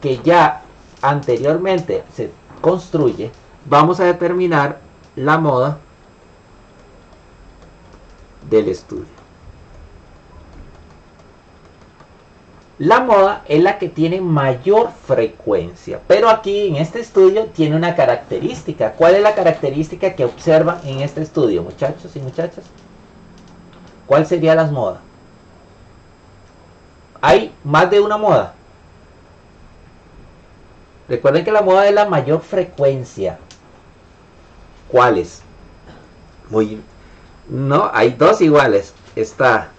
que ya anteriormente se construye, vamos a determinar la moda del estudio. La moda es la que tiene mayor frecuencia, pero aquí en este estudio tiene una característica. ¿Cuál es la característica que observan en este estudio, muchachos y muchachas? ¿Cuál sería las modas? Hay más de una moda. Recuerden que la moda es la mayor frecuencia. ¿Cuáles? No, hay dos iguales. Está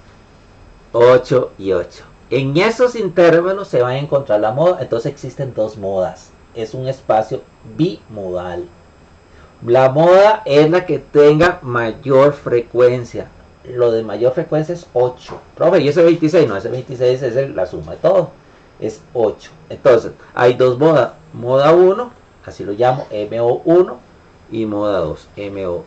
8 y 8. En esos intervalos se va a encontrar la moda. Entonces existen dos modas. Es un espacio bimodal. La moda es la que tenga mayor frecuencia. Lo de mayor frecuencia es 8. Profe, ¿y ese 26? No, ese 26 es la suma de todo. Es 8. Entonces, hay dos modas. Moda 1, así lo llamo, MO1, y moda 2, MO2.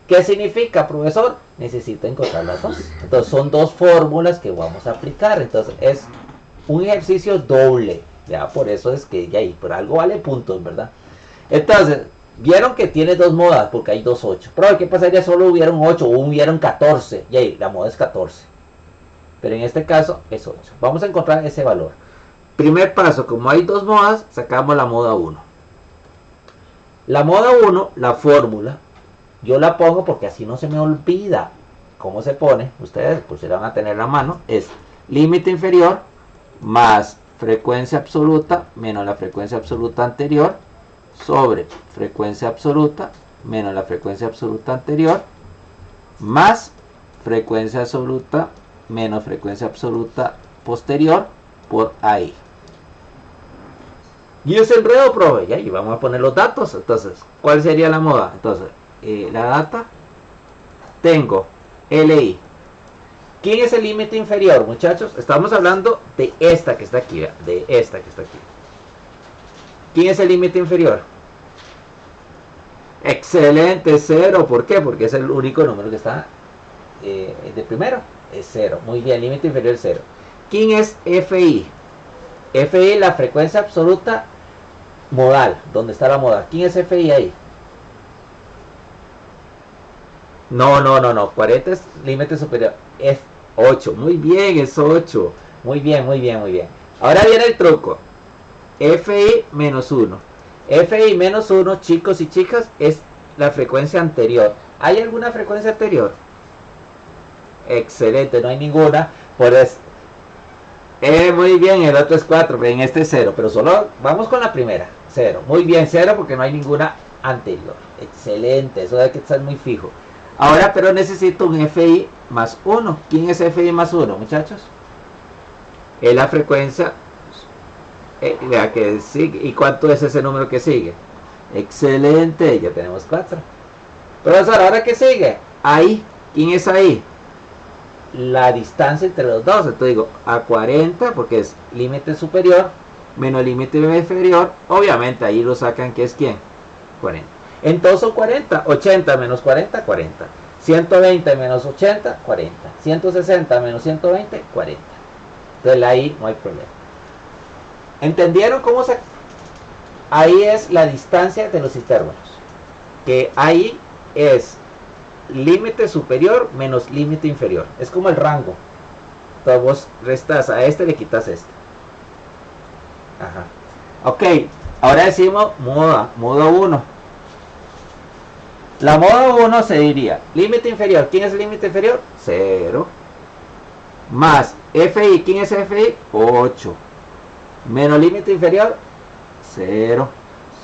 ¿Qué significa, profesor? Necesito encontrar las dos. Entonces son dos fórmulas que vamos a aplicar. Entonces es un ejercicio doble. Ya, por eso es que ya por algo vale puntos, ¿verdad? Entonces, vieron que tiene dos modas porque hay dos 8. Pero ¿qué pasaría si solo hubiera un 8 o hubieran 14? Y ahí la moda es 14. Pero en este caso es 8. Vamos a encontrar ese valor. Primer paso, como hay dos modas, sacamos la moda 1. La moda 1, la fórmula, yo la pongo porque así no se me olvida cómo se pone. Ustedes pues se la van a tener en la mano. Es límite inferior más frecuencia absoluta menos la frecuencia absoluta anterior sobre frecuencia absoluta menos la frecuencia absoluta anterior más frecuencia absoluta menos frecuencia absoluta posterior por ahí. Y ese enredo, profe, ya, y vamos a poner los datos. Entonces, ¿cuál sería la moda? Entonces, la data, tengo LI. ¿Quién es el límite inferior, muchachos? Estamos hablando de esta que está aquí, de esta que está aquí. ¿Quién es el límite inferior? Excelente, 0. ¿Por qué? Porque es el único número que está de primero. Es 0. Muy bien, límite inferior es 0. ¿Quién es FI? FI, la frecuencia absoluta modal. ¿Dónde está la moda? ¿Quién es FI ahí? No. 40 es límite superior. Es 8. Muy bien, es 8. Muy bien. Ahora viene el truco. FI menos 1. FI menos 1, chicos y chicas, es la frecuencia anterior. ¿Hay alguna frecuencia anterior? Excelente, no hay ninguna. Por eso. Muy bien, el otro es 4, en este es 0, pero solo vamos con la primera, 0. Muy bien, 0 porque no hay ninguna anterior. Excelente, eso hay que estar muy fijo. Ahora, pero necesito un FI más 1. ¿Quién es FI más 1, muchachos? Es la frecuencia la que sigue. ¿Y cuánto es ese número que sigue? Excelente, ya tenemos 4. Profesor, ¿ahora qué sigue? Ahí. ¿Quién es ahí? La distancia entre los dos. Entonces digo a 40 porque es límite superior menos límite inferior. Obviamente ahí lo sacan, que es ¿quién? 40. Entonces son 40. 80 menos 40, 40. 120 menos 80, 40. 160 menos 120, 40. Entonces ahí no hay problema. ¿Entendieron cómo se...? Ahí es la distancia de los intervalos. Que ahí es límite superior menos límite inferior. Es como el rango. Entonces vos restas a este, le quitas este. Ajá. Ok, ahora decimos moda 1. La moda 1 se diría límite inferior. ¿Quién es el límite inferior? 0. Más FI. ¿Quién es FI? 8. Menos límite inferior 0.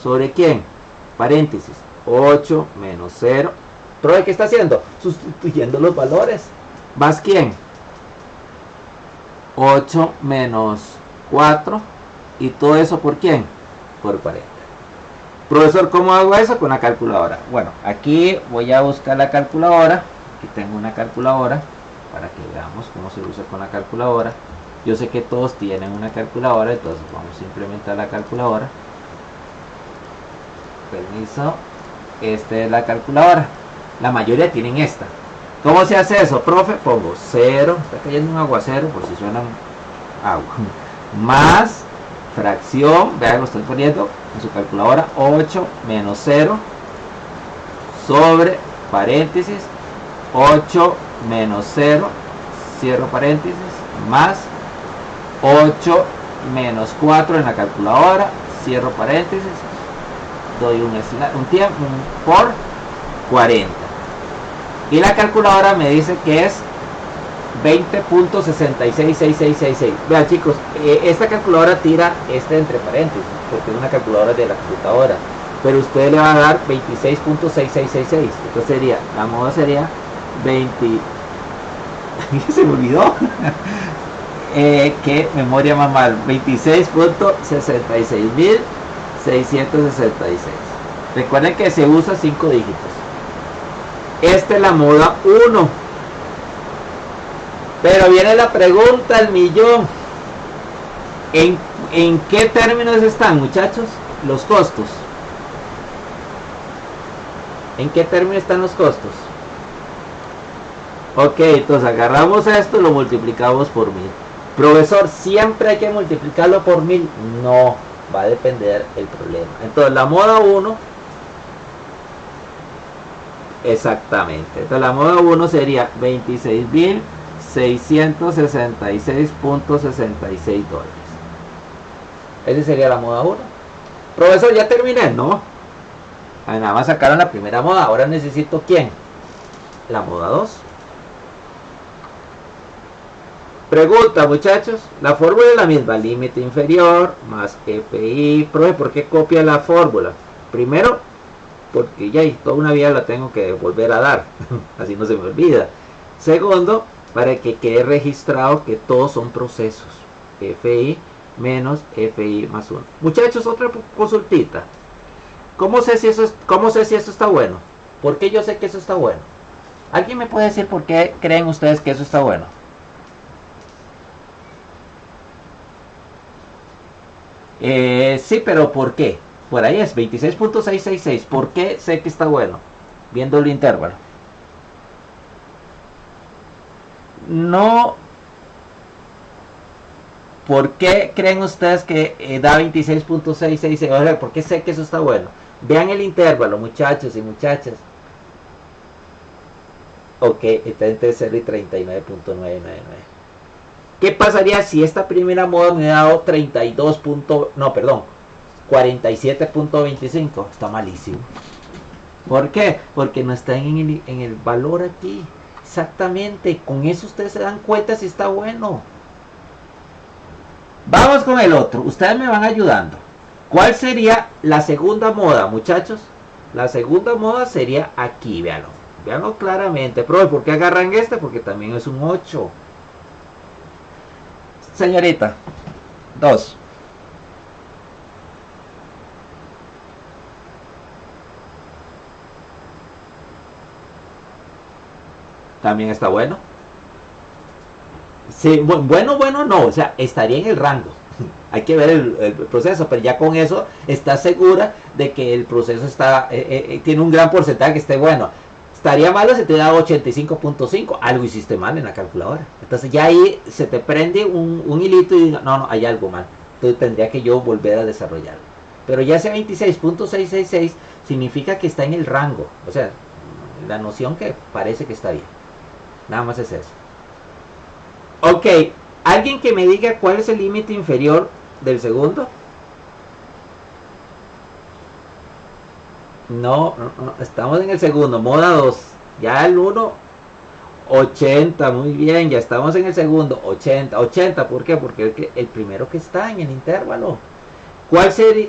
¿Sobre quién? Paréntesis. 8 menos 0. ¿Pero qué está haciendo? Sustituyendo los valores. ¿Más quién? 8 menos 4. ¿Y todo eso por quién? Por 40. Profesor, ¿cómo hago eso? Con la calculadora. Bueno, aquí voy a buscar la calculadora. Aquí tengo una calculadora para que veamos cómo se usa con la calculadora. Yo sé que todos tienen una calculadora, entonces vamos a implementar la calculadora. Permiso. Esta es la calculadora. La mayoría tienen esta. ¿Cómo se hace eso, profe? Pongo 0. Está cayendo un aguacero por si suena agua. Más fracción, vean, lo estoy poniendo en su calculadora, 8 menos 0 sobre paréntesis 8 menos 0, cierro paréntesis, más 8 menos 4 en la calculadora, cierro paréntesis, doy un tiempo por 40. Y la calculadora me dice que es 20.666666. Vean, chicos, esta calculadora tira entre paréntesis, porque es una calculadora de la computadora. Pero usted le va a dar 26.6666. Entonces sería, la moda sería 20. Se me olvidó. Qué memoria más mal. 26.66.666. Recuerden que se usa 5 dígitos. Esta es la moda 1. Pero viene la pregunta al millón. ¿En qué términos están, muchachos? Los costos. ¿En qué término están los costos? Ok, entonces agarramos esto y lo multiplicamos por 1000. Profesor, ¿siempre hay que multiplicarlo por 1000? No, va a depender el problema. Entonces la moda 1, exactamente. Entonces la moda 1 sería 26.666.66 dólares. Esa sería la moda 1. Profesor, ¿ya terminé? No. Nada más sacaron la primera moda. Ahora necesito ¿quién? La moda 2. Pregunta, muchachos. La fórmula es la misma. Límite inferior más FI. Profe, ¿por qué copia la fórmula? Primero, porque ya toda una vida la tengo que volver a dar. Así no se me olvida. Segundo, para que quede registrado que todos son procesos. FI menos FI más 1. Muchachos, otra consultita. ¿Cómo sé si eso está bueno? ¿Por qué yo sé que eso está bueno? ¿Alguien me puede decir por qué creen ustedes que eso está bueno? Sí, pero ¿por qué? Por ahí es 26.666. ¿Por qué sé que está bueno? Viendo el intervalo. No. ¿Por qué creen ustedes que da 26.666? O sea, ¿por qué sé que eso está bueno? Vean el intervalo, muchachos y muchachas. Ok, está entre 0 y 39.999. ¿Qué pasaría si esta primera moda me hubiera dado 47.25? Está malísimo. ¿Por qué? Porque no está en el valor aquí. Exactamente. Con eso ustedes se dan cuenta si está bueno. Vamos con el otro. Ustedes me van ayudando. ¿Cuál sería la segunda moda, muchachos? La segunda moda sería aquí, véanlo. Véanlo claramente. Profe, ¿por qué agarran este? Porque también es un 8. Señorita, 2. También está bueno. Sí, bueno, no, o sea, estaría en el rango. Hay que ver el proceso, pero ya con eso está segura de que el proceso tiene un gran porcentaje que esté bueno. Estaría malo si te da 85.5, algo hiciste mal en la calculadora. Entonces ya ahí se te prende un hilito y no, hay algo mal. Entonces tendría que yo volver a desarrollarlo. Pero ya sea 26.666 significa que está en el rango. O sea, la noción que parece que está bien. Nada más es eso. Ok, ¿alguien que me diga cuál es el límite inferior del segundo? No, estamos en el segundo, moda 2. Ya el 1, 80, muy bien, ya estamos en el segundo, 80, ¿por qué? Porque el primero que está en el intervalo. ¿Cuál sería?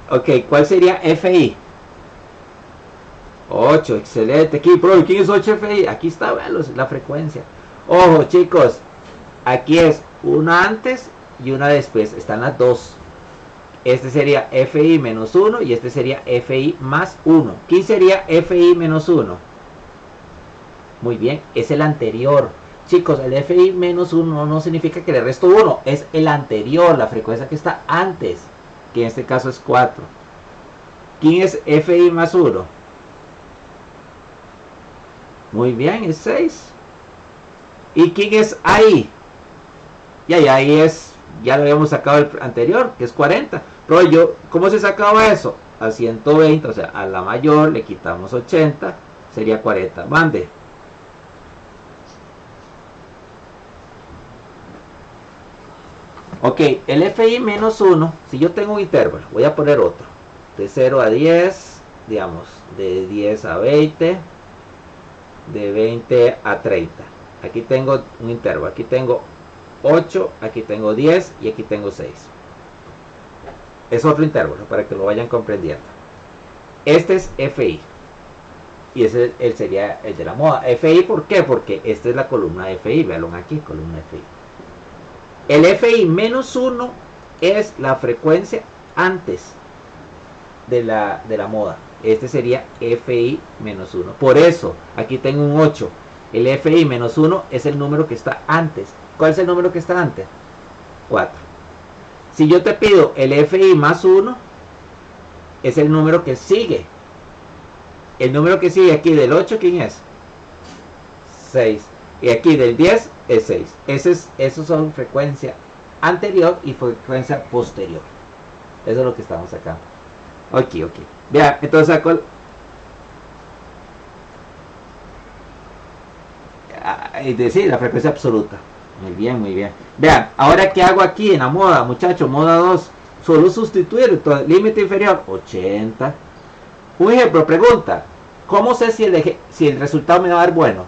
Ok, ¿cuál sería FI? 8, excelente. Aquí, pero ¿quién es 8 FI? Aquí está, vean la frecuencia. Ojo, chicos, aquí es una antes y una después, están las dos. Este sería FI menos 1 y este sería FI más 1. ¿Quién sería FI menos 1? Muy bien, es el anterior. Chicos, el FI menos 1 no significa que le resto 1, es el anterior, la frecuencia que está antes, que en este caso es 4. ¿Quién es FI más 1? Muy bien, es 6. ¿Y quién es ahí? Y ahí es Ya lo habíamos sacado el anterior, que es 40. Pero yo, ¿cómo se sacaba eso? A 120, o sea, a la mayor le quitamos 80, sería 40. Mande. Ok, el FI menos 1, si yo tengo un intervalo, voy a poner otro. De 0 a 10, digamos, de 10 a 20, de 20 a 30. Aquí tengo un intervalo, aquí tengo 8, aquí tengo 10 y aquí tengo 6. Es otro intervalo para que lo vayan comprendiendo. Este es FI. Y ese sería el de la moda. FI, ¿por qué? Porque esta es la columna FI. Veanlo aquí, columna FI. El FI menos 1 es la frecuencia antes de la moda. Este sería FI menos 1. Por eso, aquí tengo un 8. El FI menos 1 es el número que está antes. ¿Cuál es el número que está antes? 4. Si yo te pido el FI más 1, es el número que sigue. El número que sigue aquí del 8, ¿quién es? 6. Y aquí del 10 es 6. Esos son frecuencia anterior y frecuencia posterior. Eso es lo que estamos sacando. Ok. Vean, entonces saco es decir, la frecuencia absoluta. Muy bien. Vean, ahora ¿qué hago aquí en la moda, muchachos? Moda 2. Solo sustituir. Entonces, límite inferior, 80. Un ejemplo, pregunta. ¿Cómo sé si el resultado me va a dar bueno?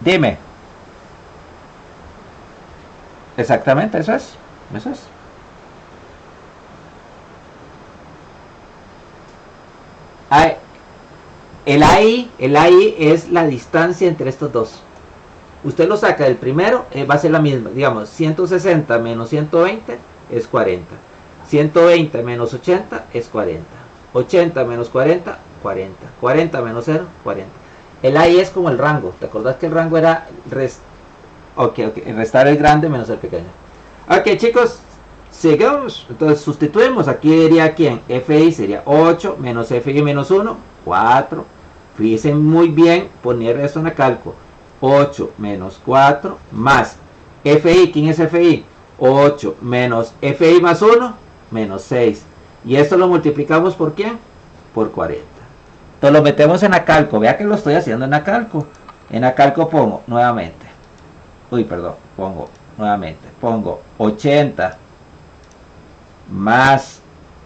Dime. Exactamente, eso es. El AI es la distancia entre estos dos. Usted lo saca del primero, va a ser la misma. Digamos, 160 menos 120 es 40. 120 menos 80 es 40. 80 menos 40, 40. 40 menos 0, 40. El AI es como el rango. ¿Te acordás que el rango era restar el grande menos el pequeño? Ok, chicos, sigamos. Entonces sustituimos. Aquí diría quién. FI sería 8 menos FI menos 1, 4. Fíjense muy bien poner eso en la cálculo. 8 menos 4 más FI. ¿Quién es FI? 8 menos FI más 1, menos 6. Y esto lo multiplicamos por ¿quién? Por 40. Entonces lo metemos en la calco. Vea que lo estoy haciendo en la calco. En la calco pongo nuevamente. Pongo 80 más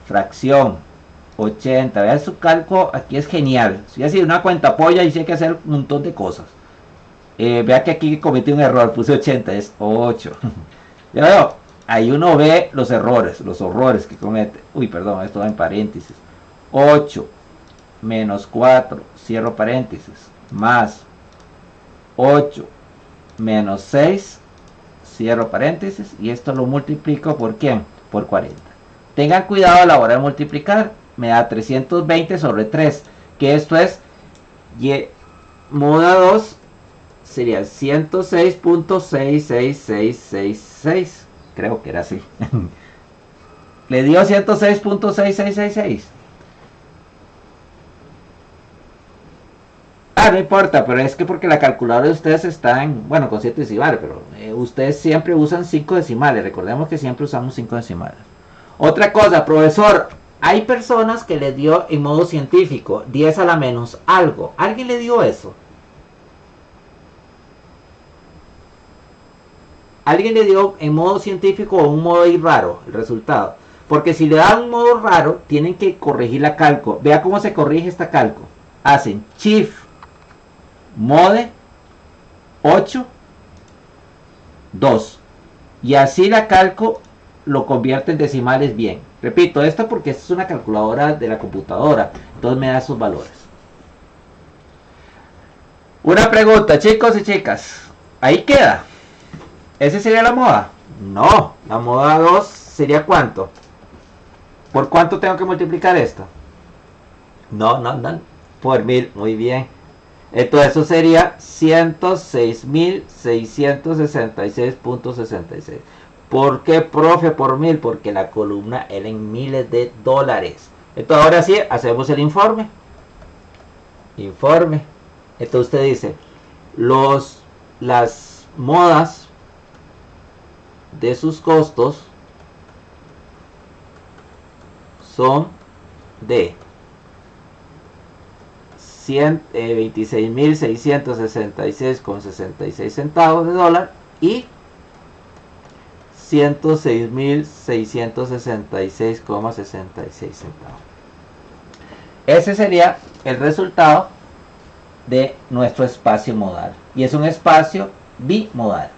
fracción 80. Vean su calco, aquí es genial. Si ha sido una cuenta polla y si hay que hacer un montón de cosas. Vea que aquí cometí un error, puse 80, es 8. Ya veo, ahí uno ve los errores, los horrores que comete. Esto va en paréntesis. 8 menos 4, cierro paréntesis, más 8 menos 6, cierro paréntesis, y esto lo multiplico por ¿quién? Por 40. Tengan cuidado a la hora de multiplicar. Me da 320 sobre 3, que esto es moda 2, sería 106.66666. Creo que era así. Le dio 106.6666. No importa, pero es que porque la calculadora de ustedes está en, bueno, con 7 decimales, pero ustedes siempre usan 5 decimales. Recordemos que siempre usamos 5 decimales. Otra cosa, profesor, hay personas que le dio en modo científico 10 a la menos algo. ¿Alguien le dio eso? ¿Alguien le dio en modo científico o un modo ahí raro el resultado? Porque si le dan un modo raro, tienen que corregir la calco. Vea cómo se corrige esta calco. Hacen shift mode 8 2 y así la calco lo convierte en decimales bien. Repito esto porque esta es una calculadora de la computadora, entonces me da esos valores. Una pregunta, chicos y chicas, ahí queda. ¿Ese sería la moda? No, la moda 2 sería ¿cuánto? ¿Por cuánto tengo que multiplicar esto? No, por 1000, muy bien. Entonces eso sería 106.666.66. ¿Por qué, profe, por 1000? Porque la columna era en miles de dólares. Entonces ahora sí, hacemos el informe. Entonces usted dice, las modas de sus costos son de 26.666,66 centavos de dólar y 106.666,66 centavos. Ese sería el resultado de nuestro espacio modal. Y es un espacio bimodal.